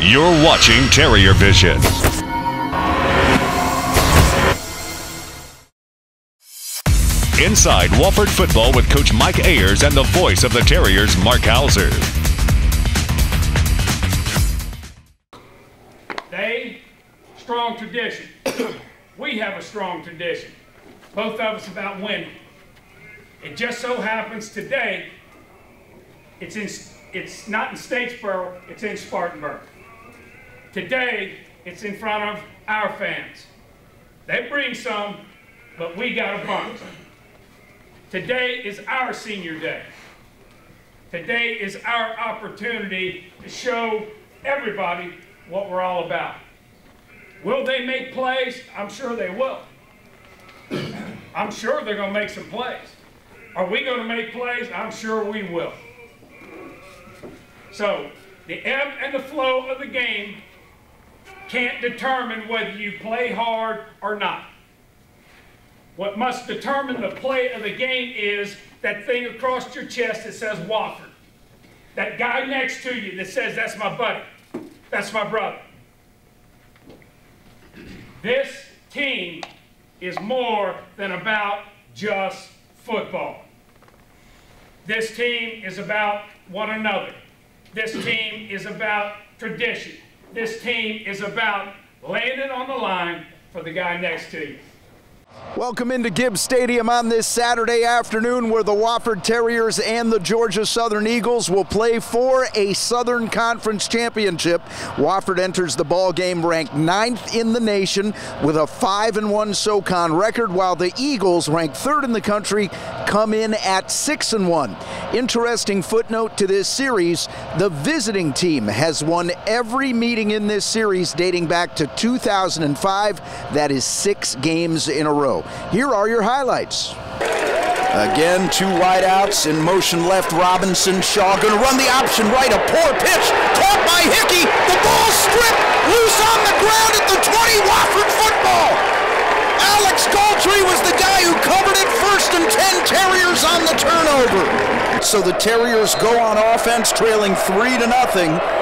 You're watching Terrier Vision. Inside Wofford football with Coach Mike Ayers and the voice of the Terriers, Mark Hauser. Strong tradition. We have a strong tradition. Both of us about winning. It just so happens today, it's not in Statesboro, it's in Spartanburg. Today, it's in front of our fans. They bring some, but we got a bunch. Today is our senior day. Today is our opportunity to show everybody what we're all about. Will they make plays? I'm sure they will. I'm sure they're going to make some plays. Are we going to make plays? I'm sure we will. So, the ebb and the flow of the game can't determine whether you play hard or not. What must determine the play of the game is that thing across your chest that says Wofford. That guy next to you that says, that's my buddy, that's my brother. This team is more than about just football. This team is about one another. This team is about tradition. This team is about laying it on the line for the guy next to you. Welcome into Gibbs Stadium on this Saturday afternoon, where the Wofford Terriers and the Georgia Southern Eagles will play for a Southern Conference championship. Wofford enters the ball game ranked 9th in the nation with a 5-1 SoCon record, while the Eagles, ranked 3rd in the country, come in at 6-1. Interesting footnote to this series, the visiting team has won every meeting in this series dating back to 2005. That is 6 games in a row. Here are your highlights. Again, 2 wideouts in motion left. Robinson, Shaw going to run the option right. A poor pitch, caught by Hickey. The ball stripped, loose on the ground at the 20. Wofford football. Alex Galtrey was the guy who covered it. 1st and 10, Terriers on the turnover. So the Terriers go on offense, trailing 3-0.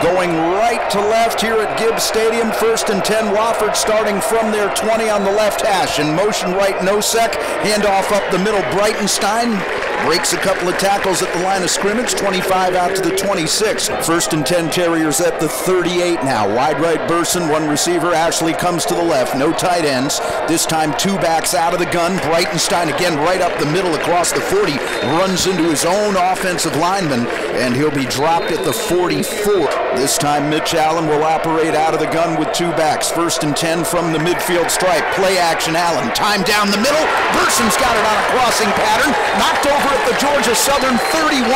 Going right to left here at Gibbs Stadium. 1st and 10, Wofford starting from their 20 on the left hash. In motion right, Nosek. Handoff up the middle, Breitenstein. Breaks a couple of tackles at the line of scrimmage. 25 out to the 26. 1st and 10, Terriers at the 38 now. Wide right, Burson. 1 receiver. Ashley comes to the left. No tight ends. This time 2 backs out of the gun. Breitenstein again right up the middle across the 40. Runs into his own offensive lineman, and he'll be dropped at the 44. This time Mitch Allen will operate out of the gun with 2 backs. 1st and 10 from the midfield stripe. Play action Allen. Time down the middle. Burson's got it on a crossing pattern. Knocked over at the Georgia Southern 31.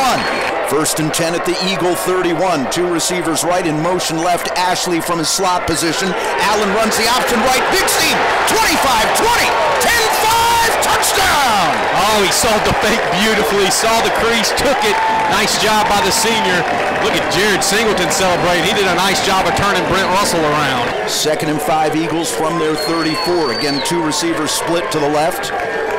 1st and 10 at the Eagle 31. 2 receivers right, in motion left. Ashley from his slot position. Allen runs the option right. Big seam. 25-20. 10-5. Touchdown. Oh, he saw the fake beautifully. Saw the crease. Took it. Nice job by the senior. Look at Jared Singleton celebrating. He did a nice job of turning Brent Russell around. 2nd and 5, Eagles from their 34. Again, 2 receivers split to the left.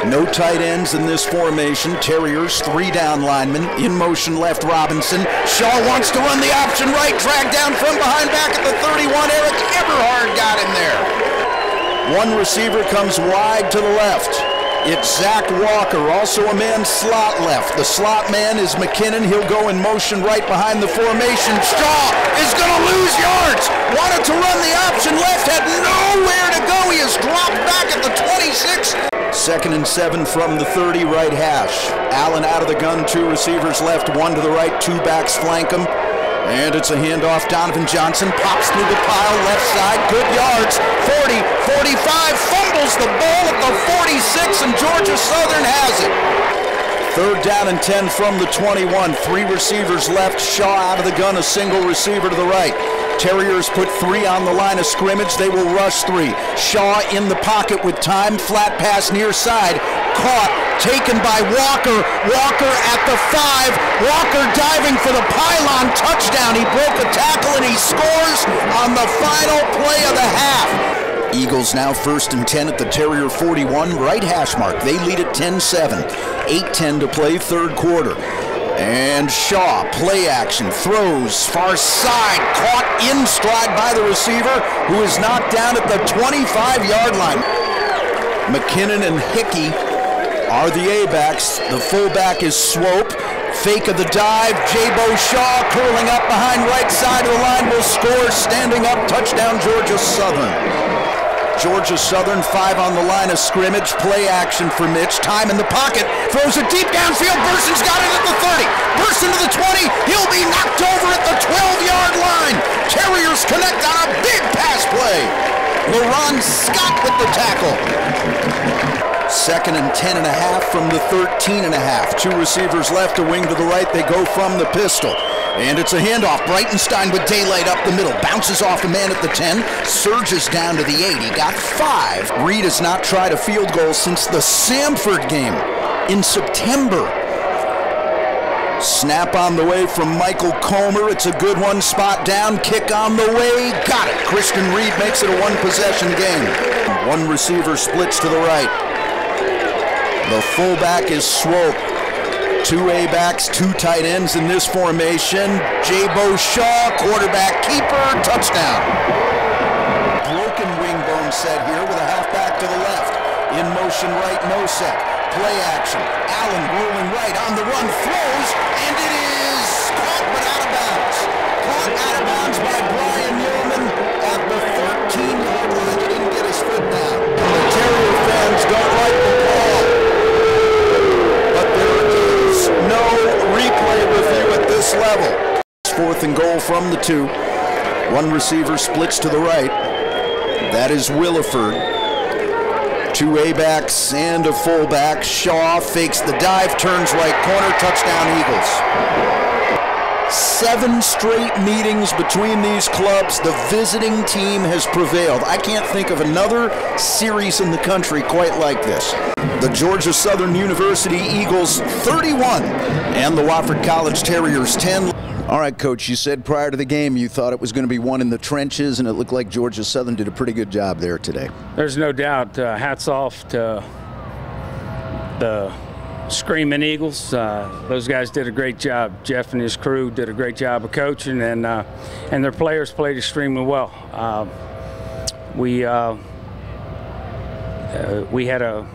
No tight ends in this formation. Terriers, 3 down linemen. In motion left, Robinson. Shaw wants to run the option right. Dragged down from behind back at the 31. Eric Eberhard got him there. 1 receiver comes wide to the left. It's Zach Walker, also a man slot left. The slot man is McKinnon. He'll go in motion right behind the formation. Shaw is going to lose yards. Wanted to run the option left, had nowhere to go. He is dropped back at the 26. 2nd and 7 from the 30 right hash. Allen out of the gun, 2 receivers left, 1 to the right, 2 backs flank him. And it's a handoff. Donovan Johnson pops through the pile, left side, good yards. 40, 45, fumbles the ball at the 46, and Georgia Southern has it. 3rd down and 10 from the 21. 3 receivers left. Shaw out of the gun, a single receiver to the right. Terriers put 3 on the line of scrimmage. They will rush 3. Shaw in the pocket with time. Flat pass near side. Caught. Taken by Walker. Walker at the 5. Walker diving for the pylon touchdown. He broke a tackle and he scores on the final play of the half. Eagles now 1st and 10 at the Terrier 41. Right hash mark. They lead at 10-7. 8:10 to play, 3rd quarter. And Shaw, play action, throws, far side, caught in stride by the receiver, who is knocked down at the 25-yard line. McKinnon and Hickey are the A-backs. The fullback is Swope. Fake of the dive, Jaybo Shaw curling up behind right side of the line will score, standing up, touchdown Georgia Southern. Georgia Southern, 5 on the line of scrimmage, play action for Mitch, time in the pocket, throws it deep downfield, Burson's got it at the 30, Burson to the 20, he'll be knocked over at the 12-yard line. Terriers connect on a big pass play. LaRon Scott with the tackle. 2nd and 10.5 from the 13.5. 2 receivers left, a wing to the right, they go from the pistol. And it's a handoff. Breitenstein with daylight up the middle. Bounces off a man at the 10. Surges down to the 8. He got 5. Reed has not tried a field goal since the Samford game in September. Snap on the way from Michael Comer. It's a good one. Spot down. Kick on the way. Got it. Christian Reed makes it a 1-possession game. 1 receiver splits to the right. The fullback is Swope. 2 A-backs, 2 tight ends in this formation. Jaybo Shaw, quarterback keeper, touchdown. Broken wing bone set here with a halfback to the left. In motion right, no set. Play action. Allen rolling right on the run, throws, and it is caught but out of bounds. Caught out of bounds by Brian Yeoman at the 13-yard line. He didn't get his foot down. And the Terrier fans don't like the call. No replay review at this level. 4th and goal from the 2. 1 receiver splits to the right. That is Wofford. 2 A-backs and a fullback. Shaw fakes the dive, turns right corner, touchdown Eagles. 7 straight meetings between these clubs. The visiting team has prevailed. I can't think of another series in the country quite like this. The Georgia Southern University Eagles 31 and the Wofford College Terriers 10. All right, Coach, you said prior to the game you thought it was going to be one in the trenches, and it looked like Georgia Southern did a pretty good job there today. There's no doubt. Hats off to the Screaming Eagles. Those guys did a great job. Jeff and his crew did a great job of coaching, and their players played extremely well. We had a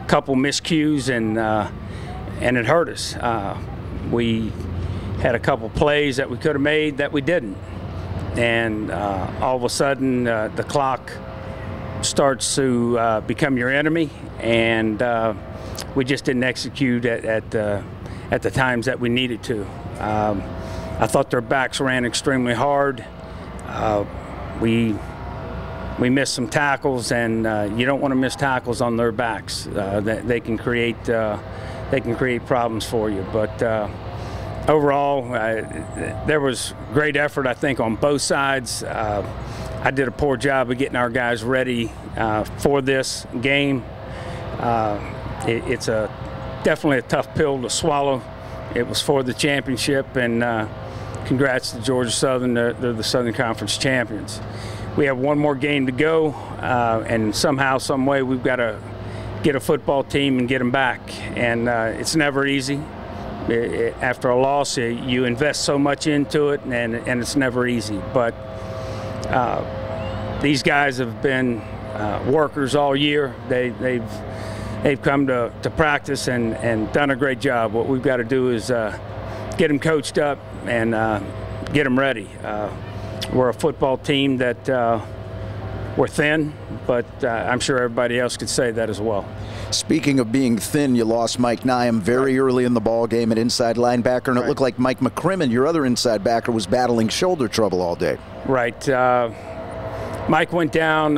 couple miscues, and it hurt us. We had a couple plays that we could have made that we didn't, and all of a sudden the clock starts to become your enemy, and we just didn't execute at the times that we needed to. I thought their backs ran extremely hard. We missed some tackles, and you don't want to miss tackles on their backs. They can create problems for you. But overall, there was great effort, I think, on both sides. I did a poor job of getting our guys ready for this game. It's definitely a tough pill to swallow. It was for the championship, and congrats to Georgia Southern. They're the Southern Conference champions. We have one more game to go, and somehow, some way, we've got to get a football team and get them back. And it's never easy. After a loss, you invest so much into it, and it's never easy. But these guys have been workers all year. They've come to practice and done a great job. What we've got to do is get them coached up and get them ready. We're a football team that we're thin, but I'm sure everybody else could say that as well. Speaking of being thin, you lost Mike Nyam very early in the ball game at inside linebacker, and it looked like Mike McCrimmon, your other inside backer, was battling shoulder trouble all day. Right. Mike went down.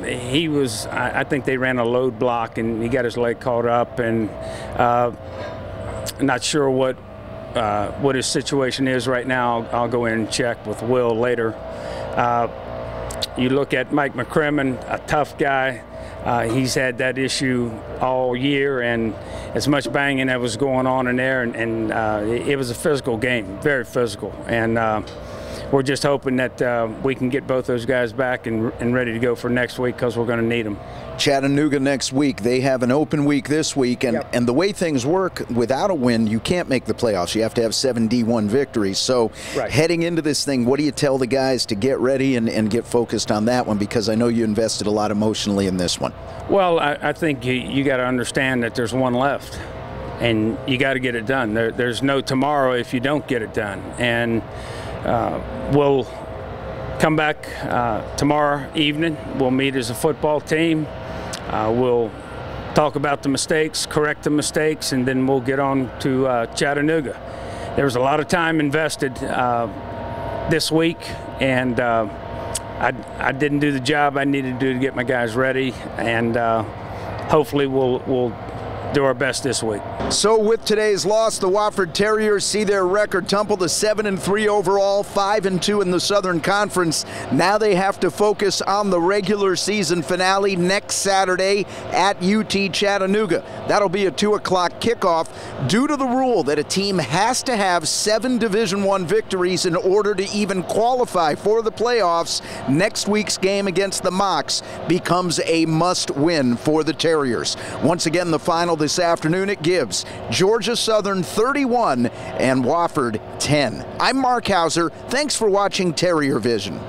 He was, I think they ran a load block, and he got his leg caught up, and not sure what his situation is right now. I'll go in and check with Will later. You look at Mike McCrimmon, a tough guy. He's had that issue all year, and as much banging that was going on in there, and it was a physical game, very physical. And we're just hoping that we can get both those guys back and ready to go for next week, because we're going to need them. Chattanooga next week. They have an open week this week, and the way things work, without a win, you can't make the playoffs. You have to have 7 D1 victories. So heading into this thing, what do you tell the guys to get ready and get focused on that one? Because I know you invested a lot emotionally in this one. Well, I think you got to understand that there's one left, and you got to get it done. There's no tomorrow if you don't get it done. And we'll come back tomorrow evening. We'll meet as a football team. We'll talk about the mistakes, correct the mistakes, and then we'll get on to Chattanooga. There was a lot of time invested this week, and I didn't do the job I needed to do to get my guys ready, and hopefully we'll do our best this week. So with today's loss, the Wofford Terriers see their record tumble to 7-3 overall, 5-2 in the Southern Conference. Now they have to focus on the regular season finale next Saturday at UT Chattanooga. That'll be a 2 o'clock kickoff due to the rule that a team has to have 7 Division I victories in order to even qualify for the playoffs. Next week's game against the Mocs becomes a must-win for the Terriers. Once again, the final this afternoon at Gibbs. Georgia Southern 31 and Wofford 10. I'm Mark Hauser. Thanks for watching Terrier Vision.